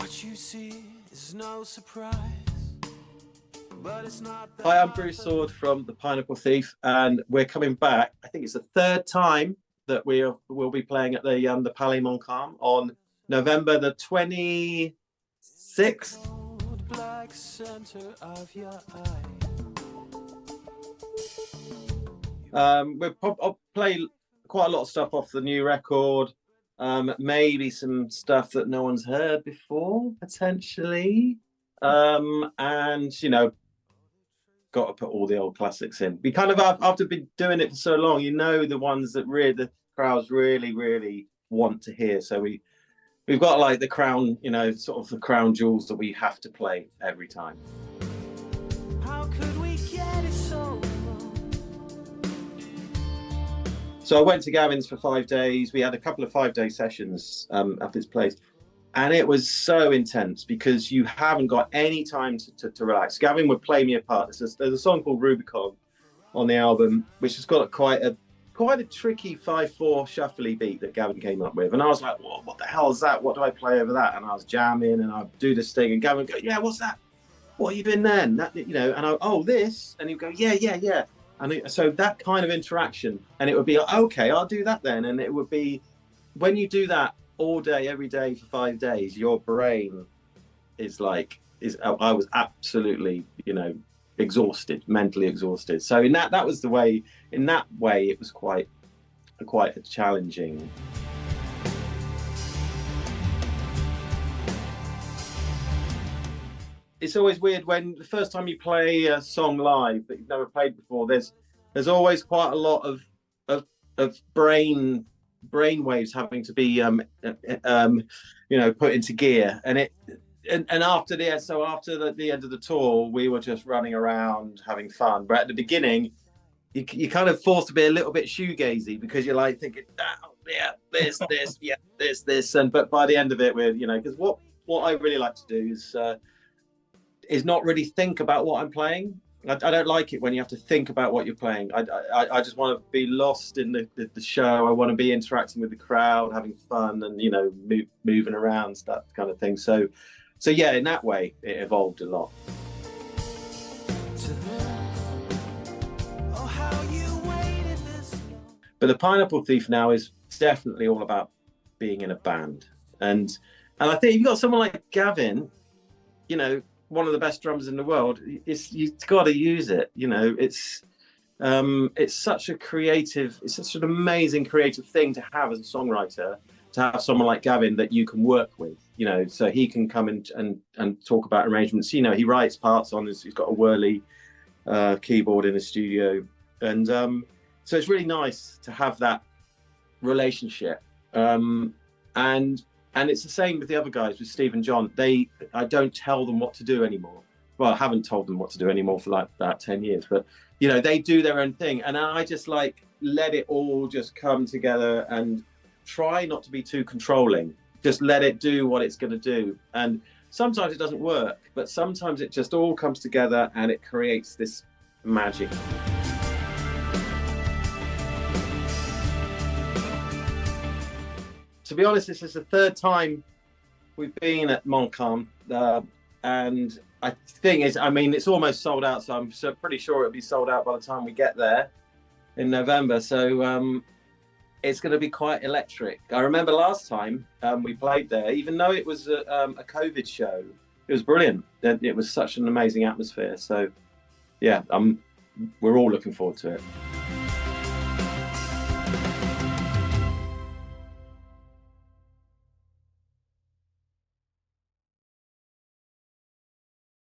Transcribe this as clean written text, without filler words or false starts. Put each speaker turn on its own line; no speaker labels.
What you see is no surprise.
Hi, I'm Bruce Soord from The Pineapple Thief, and we're coming back. I think it's the third time that we'll be playing at the Palais Montcalm on November the 26th. I'll play quite a lot of stuff off the new record, maybe some stuff that no one's heard before, potentially, and got to put all the old classics in. We kind of, after been doing it for so long, the ones that really the crowds really want to hear. So we've got like the crown, sort of the crown jewels that we have to play every time.
How could we get it so wrong?
So I went to Gavin's for 5 days. We had a couple of 5-day sessions at his place. And it was so intense because you haven't got any time to relax. Gavin would play me a part. There's a song called Rubicon on the album, which has got quite a tricky 5/4 shuffly beat that Gavin came up with. And I was like, "Whoa, what the hell is that? What do I play over that?" And I was jamming and I'd do this thing. And Gavin would go, "Yeah, what's that? What have you been then?" That, and this. And he'd go, yeah. And so that kind of interaction, and it would be, okay, I'll do that then. And it would be, when you do that all day, every day for 5 days, your brain I was absolutely, exhausted, mentally exhausted. So that was the way, in that way, it was quite challenging. It's always weird when the first time you play a song live that you've never played before, there's always quite a lot of brain waves having to be put into gear, and after the end of the tour, we were just running around having fun. But at the beginning, you kind of forced to be a little bit shoegazy because you're like thinking, this, but by the end of it, we're because what I really like to do is not really think about what I'm playing. I don't like it when you have to think about what you're playing. I just want to be lost in the show. I want to be interacting with the crowd, having fun, and moving around, that kind of thing. So yeah, in that way, it evolved a lot. But the Pineapple Thief now is definitely all about being in a band, and I think if you've got someone like Gavin, one of the best drummers in the world, you've got to use it. It's such an amazing creative thing to have as a songwriter, to have someone like Gavin that you can work with, so he can come and talk about arrangements. He writes parts on this. He's got a whirly keyboard in his studio, and so it's really nice to have that relationship. And it's the same with the other guys, with Steve and John. I don't tell them what to do anymore. Well, I haven't told them what to do anymore for like about 10 years, but they do their own thing. And I just let it all just come together and try not to be too controlling. Just let it do what it's going to do. And sometimes it doesn't work, but sometimes it just all comes together and it creates this magic. To be honest, this is the third time we've been at Montcalm, and I think it's almost sold out, so I'm pretty sure it'll be sold out by the time we get there in November. So it's going to be quite electric. I remember last time we played there, even though it was a COVID show, it was brilliant. It was such an amazing atmosphere. So yeah, we're all looking forward to it.